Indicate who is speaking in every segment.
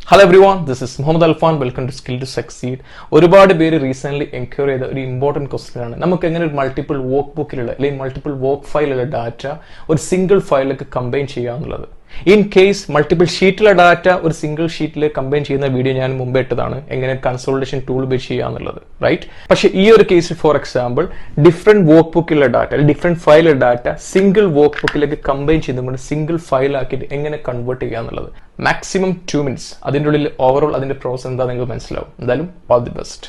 Speaker 1: Hello everyone, this is Muhammad Alfan. Welcome to Skill to Succeed. ഒരുപാട് പേര് recent enquiry ചെയ്ത ഒരു important question ആണ്. നമുക്ക് എങ്ങനെ ഒരു മൾട്ടിപ്പിൾ വർക്ക് ബുക്കിലുള്ള അല്ലെങ്കിൽ മൾട്ടിപ്പിൾ വർക്ക് ഫയലുള്ള ഡാറ്റ ഒരു സിംഗിൾ ഫയലിലേക്ക് കമ്പൈൻ ചെയ്യാന്നുള്ളത്. ഇൻ കേസ് മൾട്ടിപ്പിൾ ഷീറ്റിലെ ഡാറ്റ ഒരു സിംഗിൾ ഷീറ്റിൽ കമ്പൈൻ ചെയ്യുന്ന വീഡിയോ ഞാൻ മുമ്പ് ഇട്ടതാണ്, എങ്ങനെ കൺസോളിഡേഷൻ ടൂൾ ഉപയോഗിച്ച് ചെയ്യാന്നുള്ളത്, റൈറ്റ്? പക്ഷേ ഈ ഒരു കേസിൽ ഫോർ എക്സാമ്പിൾ ഡിഫറെന്റ് വർക്ക് ബുക്കിലുള്ള ഡാറ്റ അല്ലെങ്കിൽ ഡിഫറെന്റ് ഫയലിലെ ഡാറ്റ സിംഗിൾ വർക്ക് ബുക്കിലേക്ക് കമ്പൈൻ ചെയ്തുകൊണ്ട് സിംഗിൾ ഫയൽ ആക്കിയിട്ട് എങ്ങനെ കൺവേർട്ട് ചെയ്യാന്നുള്ളത്. Maximum 2 minutes. അതിൻ്റെ ഉള്ളിൽ ഓവറോൾ അതിന്റെ പ്രോസസ് എന്താ നിങ്ങൾക്ക് മനസ്സിലാവും. എന്തായാലും all the best.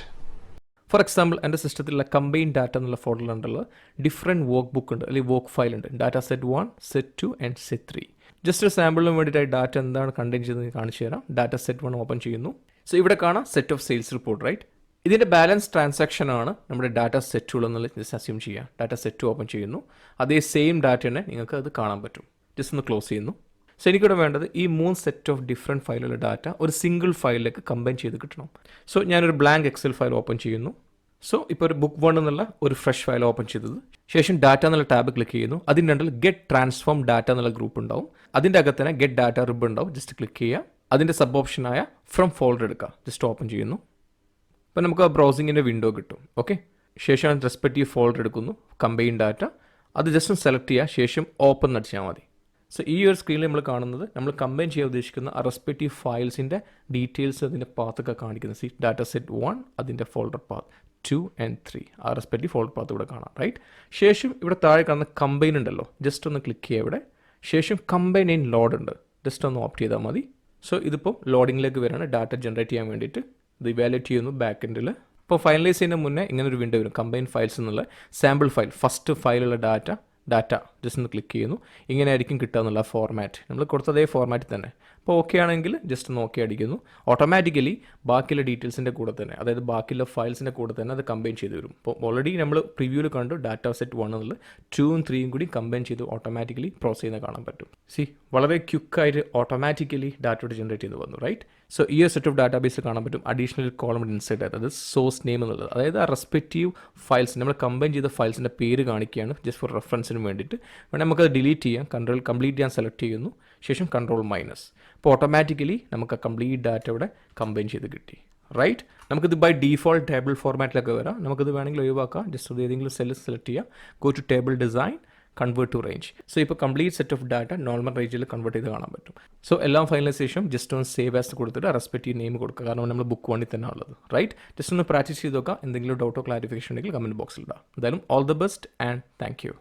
Speaker 1: For example എൻ്റെ സിസ്റ്റത്തിലുള്ള കമ്പൈൻ ഡാറ്റ എന്നുള്ള ഫോൾഡറിലുണ്ടല്ലോ ഡിഫറെൻറ്റ് വർക്ക് ബുക്ക് ഉണ്ട് അല്ലെങ്കിൽ വർക്ക് ഫയൽ ഉണ്ട്. Data set 1, set 2 and set 3. Just ഒരു സാമ്പിളിന് വേണ്ടിയിട്ടായി ഡാറ്റ എന്താണ് കണ്ടെയ്ൻ ചെയ്തതെന്ന് കാണിച്ചു തരാം. ഡാറ്റ സെറ്റ് 1 ഓപ്പൺ ചെയ്യുന്നു. സോ ഇവിടെ കാണാം set of sales report, right? ഇതിൻ്റെ ബാലൻസ് ട്രാൻസാക്ഷൻ ആണ് നമ്മുടെ ഡാറ്റ സെറ്റ് 2 എന്നുള്ള ജസ്റ്റ് അസ്യൂം ചെയ്യുക. ഡാറ്റ സെറ്റ് 2 ഓപ്പൺ ചെയ്യുന്നു. അതേ സെയിം ഡാറ്റ തന്നെ നിങ്ങൾക്ക് അത് കാണാൻ പറ്റും. ജസ്റ്റ് ഒന്ന് ക്ലോസ് ചെയ്യുന്നു. സോ എനിക്കിവിടെ വേണ്ടത് ഈ 3 സെറ്റ് ഓഫ് ഡിഫറെൻറ്റ് ഫയലുള്ള ഡാറ്റ ഒരു സിംഗിൾ ഫയലിലേക്ക് കമ്പൈൻ ചെയ്ത് കിട്ടണം. സോ ഞാനൊരു ബ്ലാങ്ക് എക്സൽ ഫയൽ ഓപ്പൺ ചെയ്യുന്നു. സോ ഇപ്പോൾ ഒരു ബുക്ക് 1 എന്നുള്ള ഒരു ഫ്രഷ് ഫയൽ ഓപ്പൺ ചെയ്തത് ശേഷം ഡാറ്റ എന്നുള്ള ടാബ് ക്ലിക്ക് ചെയ്യുന്നു. അതിൻ്റെ ഉണ്ടിൽ ഗെറ്റ് ട്രാൻസ്ഫോം ഡാറ്റ എന്നുള്ള ഗ്രൂപ്പ് ഉണ്ടാവും. അതിൻ്റെ അകത്ത് തന്നെ ഗെറ്റ് ഡാറ്റ റിബ് ഉണ്ടാവും. ജസ്റ്റ് ക്ലിക്ക് ചെയ്യുക. അതിൻ്റെ സബ് ഓപ്ഷനായ ഫ്രം ഫോൾഡർ എടുക്കുക. ജസ്റ്റ് ഓപ്പൺ ചെയ്യുന്നു. അപ്പോൾ നമുക്ക് ആ ബ്രൗസിങ്ങിൻ്റെ വിൻഡോ കിട്ടും. ഓക്കെ, ശേഷം റെസ്പെക്റ്റീവ് ഫോൾഡർ എടുക്കുന്നു. കമ്പൈൻ ഡാറ്റ അത് ജസ്റ്റ് ഒന്ന് സെലക്ട് ചെയ്യുക. ശേഷം ഓപ്പൺ അടിച്ചാൽ മതി. സോ ഈ ഒരു സ്ക്രീനിൽ നമ്മൾ കാണുന്നത് നമ്മൾ കമ്പൈൻ ചെയ്യാൻ ഉദ്ദേശിക്കുന്ന ആ റെസ്പെക്റ്റീവ് ഫയൽസിൻ്റെ ഡീറ്റെയിൽസ് അതിൻ്റെ പാത്തൊക്കെ കാണിക്കുന്നത്. സി ഡാറ്റ സെറ്റ് 1 അതിൻ്റെ ഫോൾഡർ പാത്ത് 2 and 3 ആ റെസ്പെക്റ്റീവ് ഫോൾഡർ പാത്ത് ഇവിടെ കാണാം, റൈറ്റ്? ശേഷം ഇവിടെ താഴെ കാണുന്ന കമ്പൈൻ ഉണ്ടല്ലോ, ജസ്റ്റ് ഒന്ന് ക്ലിക്ക് ചെയ്യുക ഇവിടെ. ശേഷം കമ്പൈൻ ഇൻ ലോഡ് ഉണ്ട്, ജസ്റ്റ് ഒന്ന് ഓപ്റ്റ് ചെയ്താൽ മതി. സോ ഇതിപ്പോൾ ലോഡിങ്ങിലേക്ക് വരാണ് ഡാറ്റ ജനറേറ്റ് ചെയ്യാൻ വേണ്ടിയിട്ട്. ഇത് ഇവാലുവേറ്റ് ചെയ്യുന്നു ബാക്ക് എൻഡിൽ. ഇപ്പോൾ ഫൈനലൈസ് ചെയ്യുന്നതിന് മുന്നേ ഇങ്ങനെ ഒരു വിൻഡോ വരും. കമ്പൈൻ ഫയൽസ് എന്നുള്ള സാമ്പിൾ ഫയൽ ഫസ്റ്റ് ഫയലുള്ള ഡാറ്റ ജസ്റ്റ് ഒന്ന് ക്ലിക്ക് ചെയ്യുന്നു. ഇങ്ങനെ ആയിരിക്കും കിട്ടുക എന്നുള്ള ഫോർമാറ്റ് നമ്മൾ കൊടുത്തതേ ഫോർമാറ്റിൽ തന്നെ. അപ്പോൾ ഓക്കെ ആണെങ്കിൽ ജസ്റ്റ് ഒന്ന് ഓക്കെ അടിക്കുന്നു. ഓട്ടോമാറ്റിക്കലി ബാക്കിയുള്ള ഡീറ്റെയിൽസിൻ്റെ കൂടെ തന്നെ, അതായത് ബാക്കിയുള്ള ഫയൽസിൻ്റെ കൂടെ തന്നെ അത് കമ്പൈൻ ചെയ്ത് വരും. ഇപ്പോൾ ഓൾറെഡി നമ്മൾ പ്രിവ്യൂവിൽ കണ്ടു ഡാറ്റ സെറ്റ് 1 എന്നുള്ളത് 2ഉം 3ഉം കൂടി കമ്പൈൻ ചെയ്ത് ഓട്ടോമാറ്റിക്കലി പ്രോസസ് ചെയ്യുന്നത് കാണാൻ പറ്റും. സി വളരെ ക്വിക്കായിട്ട് ഓട്ടോമാറ്റിക്കലി ഡാറ്റ ജനറേറ്റ് ചെയ്ത് വന്നു, റൈറ്റ്? സോ ഈ ഒരു സെറ്റ് ഓഫ് ഡാറ്റാബേസിൽ കാണാൻ പറ്റും അഡീഷണൽ കോളം ഇൻസൈഡ്, അതായത് സോഴ്സ് നെയിം എന്നുള്ളത്, അതായത് ആ റെസ്പെക്റ്റീവ് ഫയൽസ് നമ്മൾ കമ്പൈൻ ചെയ്ത ഫയൽസിൻ്റെ പേര് കാണിക്കുകയാണ് ജസ്റ്റ് ഫോർ റെഫറൻസിന് വേണ്ടിയിട്ട്. വേണമെങ്കിൽ നമുക്കത് ഡിലീറ്റ് ചെയ്യാം. കംപ്ലീറ്റ് ചെയ്യാൻ സെലക്ട് ചെയ്യുന്നു. ശേഷം -. അപ്പോൾ ഓട്ടോമാറ്റിക്കലി നമുക്ക് ആ കംപ്ലീറ്റ് ഡാറ്റ ഇവിടെ കമ്പൈൻ ചെയ്ത് കിട്ടി, റൈറ്റ്? നമുക്കിത് ബൈ ഡീഫോൾട്ട് ടേബിൾ ഫോർമാറ്റിലൊക്കെ വരാം. നമുക്കിത് വേണമെങ്കിൽ ഒഴിവാക്കാം. ജസ്റ്റ് ഏതെങ്കിലും സെല്ല് സെലക്ട് ചെയ്യുക. Go to table design, convert to range. So ഇപ്പോൾ complete set of data normal റേഞ്ചിൽ കൺവേർട്ട് ചെയ്ത് കാണാൻ പറ്റും. സോ എല്ലാം ഫൈനലൈസേഷൻ ജസ്റ്റ് ഒന്ന് സേവ് ആസ് കൊടുത്തിട്ട് റെസ്പെക്റ്റീവ് നെയിം കൊടുക്കുക. കാരണം നമ്മൾ ബുക്ക് 1 തന്നെ ഉള്ളത്, റൈറ്റ്? ജസ്റ്റ് ഒന്ന് പ്രാക്ടീസ് ചെയ്ത് നോക്കുക. എന്തെങ്കിലും ഡൗട്ടോ ക്ലാരിഫിക്കേഷൻ ഉണ്ടെങ്കിൽ കമൻറ്റ് ബോക്സിൽ ഇടാം. എന്തായാലും all the best and thank you.